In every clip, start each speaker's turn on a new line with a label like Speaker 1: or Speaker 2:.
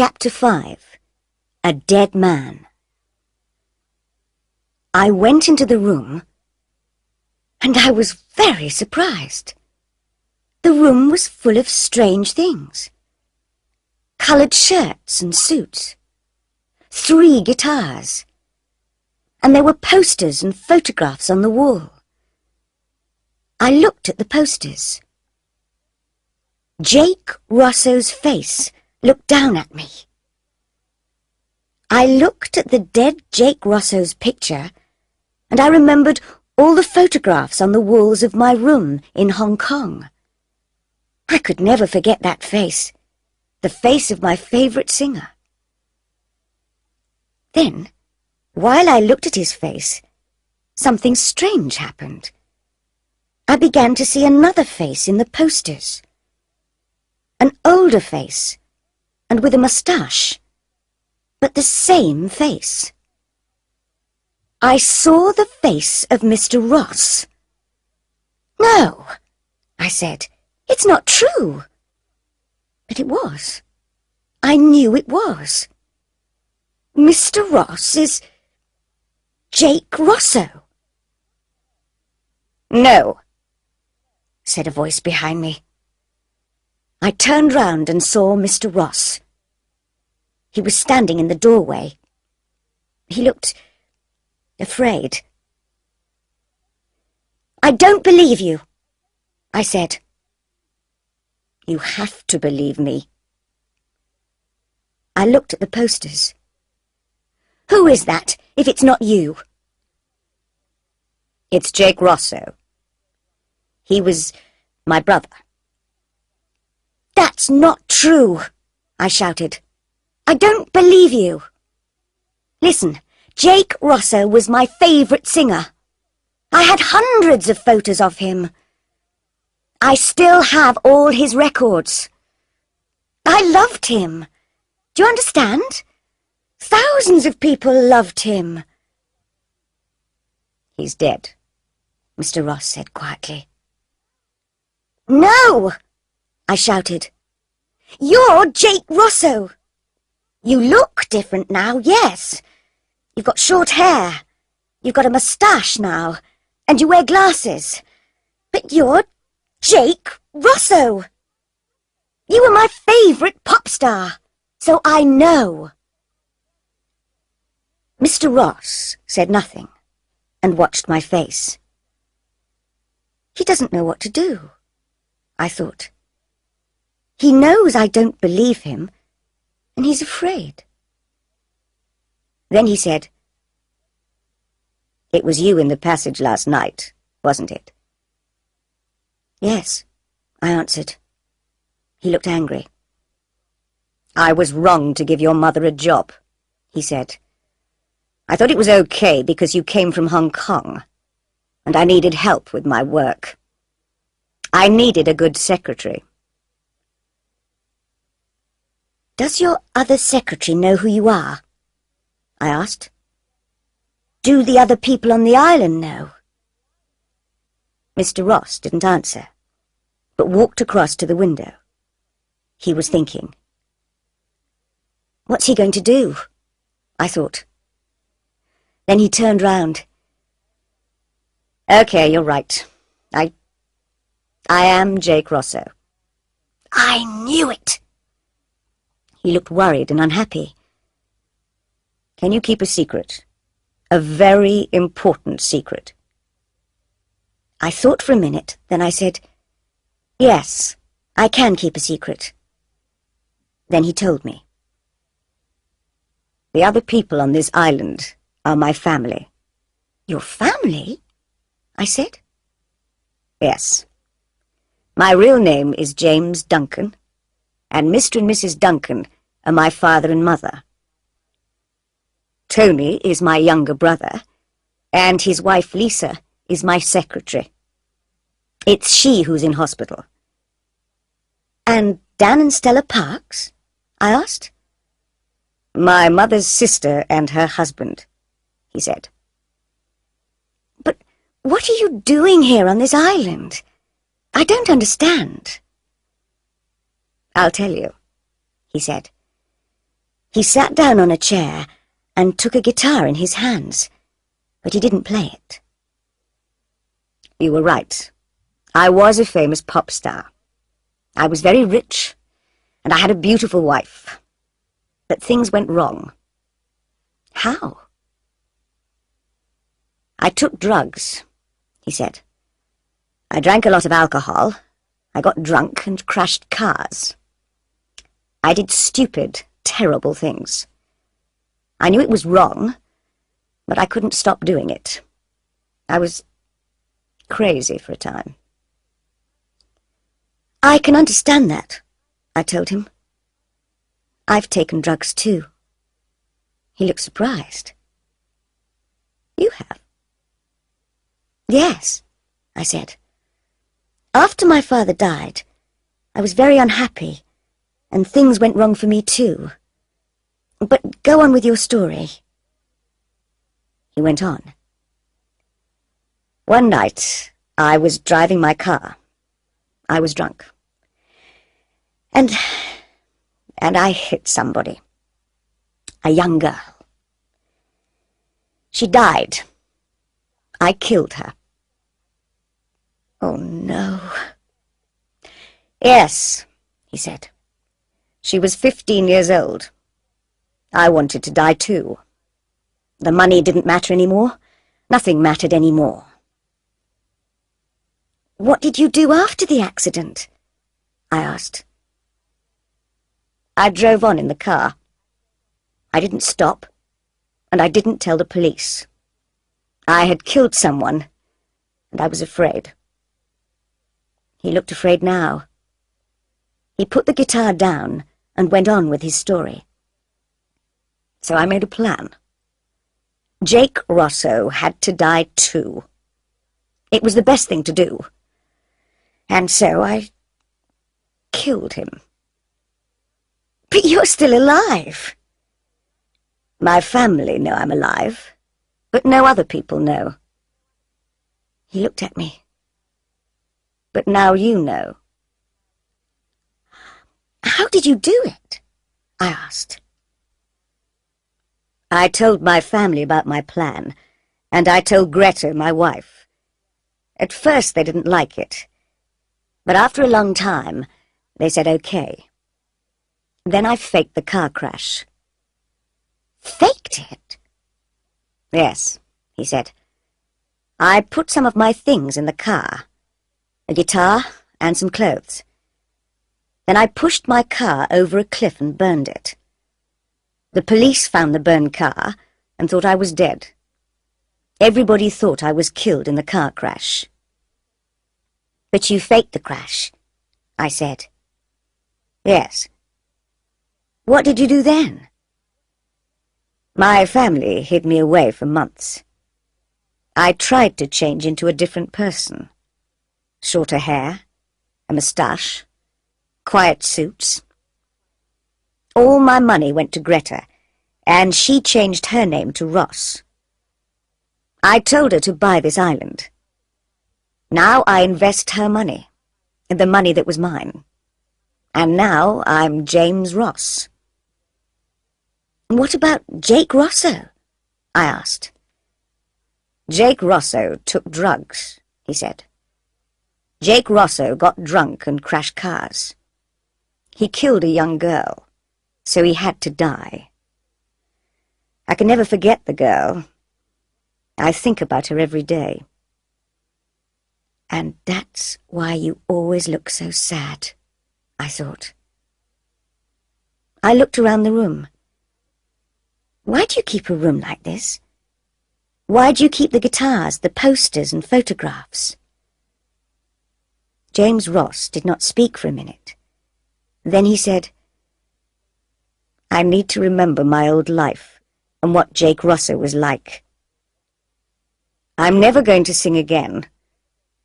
Speaker 1: Chapter 5. A Dead Man. I went into the room, and I was very surprised. The room was full of strange things. Coloured shirts and suits, 3 guitars, and there were posters and photographs on the wall. I looked at the posters. Jake Rosso's face looked down at me. I looked at the dead Jake Rosso's picture, and I remembered all the photographs on the walls of my room in Hong Kong. I could never forget that face, the face of my favourite singer. Then, while I looked at his face, something strange happened. I began to see another face in the posters. An older face, and with a moustache, but the same face. I saw the face of Mr. Ross. "No," I said, "it's not true." But it was. I knew it was. Mr. Ross is Jake Rosso. "No," said a voice behind me. I turned round and saw Mr. Ross. He was standing in the doorway. He looked afraid. "I don't believe you," I said. "You have to believe me." I looked at the posters. "Who is that, if it's not you?" "It's Jake Rosso. He was my brother." "That's not true," I shouted. "I don't believe you. Listen, Jake Rosso was my favourite singer. I had hundreds of photos of him. I still have all his records. I loved him. Do you understand? Thousands of people loved him." "He's dead," Mr. Ross said quietly. "No!" I shouted. "You're Jake Rosso. You look different now, yes. You've got short hair. You've got a moustache now, and you wear glasses. But you're Jake Rosso. You were my favourite pop star, so I know." Mr. Ross said nothing and watched my face. He doesn't know what to do, I thought. He knows I don't believe him, and he's afraid. Then he said, "It was you in the passage last night, wasn't it?" "Yes," I answered. He looked angry. "I was wrong to give your mother a job," he said. "I thought it was okay because you came from Hong Kong, and I needed help with my work. I needed a good secretary." "Does your other secretary know who you are?" I asked. "Do the other people on the island know?" Mr. Ross didn't answer, but walked across to the window. He was thinking. What's he going to do? I thought. Then he turned round. "Okay, you're right. I am Jake Rosso." "I knew it!" He looked worried and unhappy. "Can you keep a secret? A very important secret?" I thought for a minute, then I said, "Yes, I can keep a secret." Then he told me. "The other people on this island are my family." "Your family?" I said. "Yes. My real name is James Duncan, and Mr. and Mrs. Duncan are my father and mother. Tony is my younger brother, and his wife Lisa is my secretary. It's she who's in hospital." "And Dan and Stella Parks?" I asked. "My mother's sister and her husband," he said. "But what are you doing here on this island? I don't understand." "I'll tell you," he said. He sat down on a chair and took a guitar in his hands, but he didn't play it. You were right. I was a famous pop star. I was very rich, and I had a beautiful wife. But things went wrong. How? I took drugs, he said. I drank a lot of alcohol. I got drunk and crashed cars. I did stupid, terrible things. I knew it was wrong, but I couldn't stop doing it. I was crazy for a time. I can understand that, I told him. I've taken drugs too. He looked surprised. You have? Yes, I said. After my father died, I was very unhappy, and things went wrong for me too. But go on with your story. He went on. One night, I was driving my car. I was drunk. And I hit somebody. A young girl. She died. I killed her. Oh, no. Yes, he said. She was 15 years old. I wanted to die too. The money didn't matter anymore. Nothing mattered anymore. What did you do after the accident? I asked. I drove on in the car. I didn't stop, and I didn't tell the police. I had killed someone, and I was afraid. He looked afraid now. He put the guitar down and went on with his story. So I made a plan. Jake Rosso had to die too. It was the best thing to do. And so I killed him. But you're still alive. My family know I'm alive, but no other people know. He looked at me. But now you know. How did you do it? I asked. I told my family about my plan, and I told Greta, my wife. At first they didn't like it, but after a long time they said okay. Then I faked the car crash. Faked it? Yes, he said. I put some of my things in the car, a guitar and some clothes. Then I pushed my car over a cliff and burned it. The police found the burned car and thought I was dead. Everybody thought I was killed in the car crash. But you faked the crash, I said. Yes. What did you do then? My family hid me away for months. I tried to change into a different person. Shorter hair, a moustache, quiet suits. All my money went to Greta, and she changed her name to Ross. I told her to buy this island. Now I invest her money, the money that was mine. And now I'm James Ross. What about Jake Rosso? I asked. Jake Rosso took drugs, he said. Jake Rosso got drunk and crashed cars. He killed a young girl, so he had to die. I can never forget the girl. I think about her every day. And that's why you always look so sad, I thought. I looked around the room. Why do you keep a room like this? Why do you keep the guitars, the posters and photographs? James Ross did not speak for a minute. Then he said, I need to remember my old life and what Jake Rosso was like. I'm never going to sing again,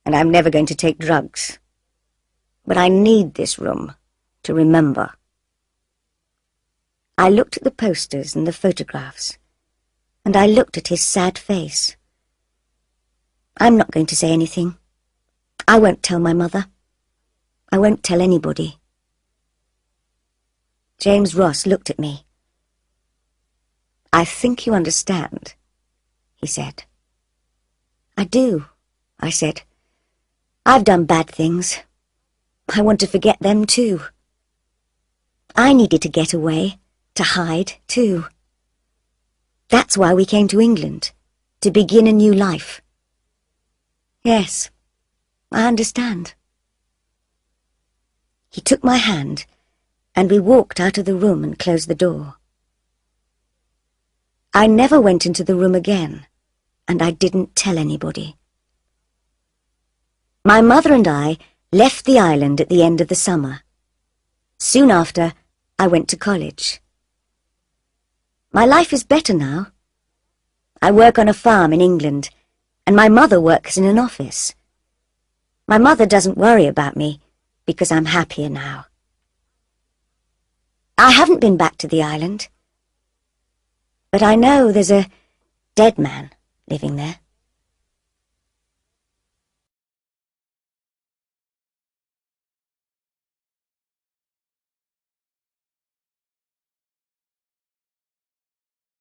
Speaker 1: and I'm never going to take drugs. But I need this room to remember. I looked at the posters and the photographs, and I looked at his sad face. I'm not going to say anything. I won't tell my mother. I won't tell anybody. James Ross looked at me, "I think you understand," he said. "I do," I said. "I've done bad things. I want to forget them too. I needed to get away, to hide too. That's why we came to England, to begin a new life. Yes, I understand." He took my hand, and we walked out of the room and closed the door. I never went into the room again, and I didn't tell anybody. My mother and I left the island at the end of the summer. Soon after, I went to college. My life is better now. I work on a farm in England, and my mother works in an office. My mother doesn't worry about me, because I'm happier now. I haven't been back to the island, but I know there's a dead man living there.